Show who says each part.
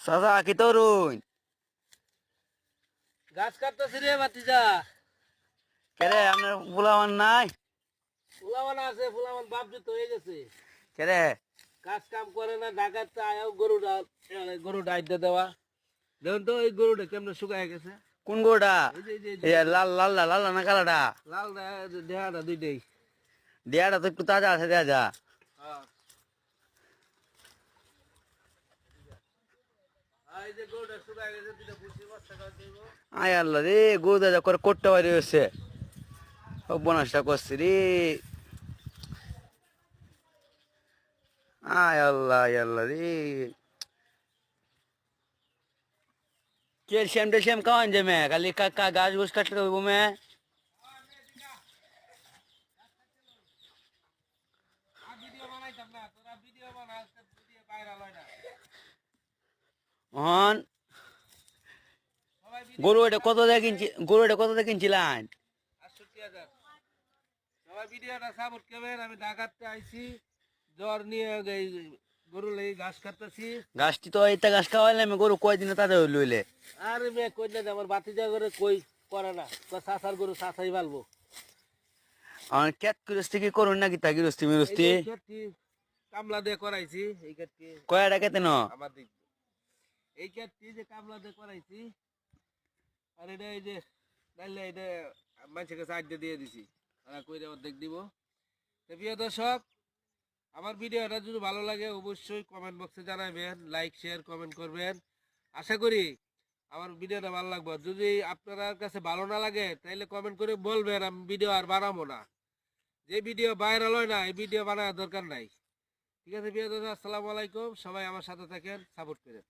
Speaker 1: চাচা কি তরুণ
Speaker 2: গাছ কাটতেছি রে ভাতিজা।
Speaker 1: কেরে আপনার পোলাওয়ান নাই
Speaker 2: ফুলাবান আছে, ফুলাবান বাপজি তো হয়ে গেছে।
Speaker 1: কেরে
Speaker 2: কাজ কাম করে না, ঢাকাতে আয়াও গরু ডাইতে দেওয়া। দেখুন তো এই গরুটা কেমন শুকায় গেছে।
Speaker 1: কোন গোটা
Speaker 2: এই যে
Speaker 1: লাল লাল লাল না কালাটা
Speaker 2: লাল দেহাটা দুইটাই।
Speaker 1: দেয়াটা তো একটু তাজা আছে দেয়া যা
Speaker 2: এই যে গরুটা শুকায় গেছে, দুইটা বুঝি বস্তা করে দিব।
Speaker 1: আয় আল্লাহ রে গরু দাদা করে করতে পারি হচ্ছে বনাসটা করছি রে আয় আল্লাহ রে ক্যালসিয়াম টেলসিয়াম খাওয়ান যে মে খালি কাকা গাছ গুছ কাটলে হইব মে
Speaker 2: ভিডিও বানাইতাম না, তোরা ভিডিও বানাস, ভিডিও ভাইরাল হয় না।
Speaker 1: হন
Speaker 2: সবাই
Speaker 1: গরু এটা কত দিয়ে কিনছি গরু এটা কত দিয়ে কিনছিলেন
Speaker 2: 68,000। সবাই ভিডিওটা সাপোর্ট করবেন। আমি ঢাকাতে আইছি, জ্বর নিয়ে এই গরু লেগে ঘাস কাটতেছি।
Speaker 1: গাছটি তো এইটা গাছ খাওয়াইলে আমি গরু কয়দিনে তাজা লইলে
Speaker 2: আরে মেয়ে কই না, আমার বাতিজা করে কই করে না, চাষার গরু চাষাই পালবো।
Speaker 1: আমার ক্যাত গৃহস্থি কি করুন নাকি তা গৃহস্থি
Speaker 2: এই
Speaker 1: মিরস্তি
Speaker 2: যে ক্ষেতটি কামলা দিয়ে করাইছি, এই ক্ষেতটি
Speaker 1: কয়টা কেতে ন
Speaker 2: আমার দিক এই ক্ষেতটি যে কামলা দিয়ে করাইছি। আর এটা এই যে ডাইলে এটা মানুষের কাছে আড্ডা দিয়ে দিছি, তারা কইরে অর্ধেক দিব। তো প্রিয় দর্শক, আমার ভিডিওটা যদি ভালো লাগে অবশ্যই কমেন্ট বক্সে জানাবেন, লাইক শেয়ার কমেন্ট করবেন। আশা করি আমার ভিডিওটা ভালো লাগবে। যদি আপনার কাছে ভালো না লাগে তাহলে কমেন্ট করে বলবেন, আমি ভিডিও আর বানাবো না। যে ভিডিও ভাইরাল হয় না এই ভিডিও বানানোর দরকার নাই। ঠিক আছে প্রিয় দর্শক, আসসালামু আলাইকুম। সবাই আমার সাথে থাকেন, সাপোর্ট করেন।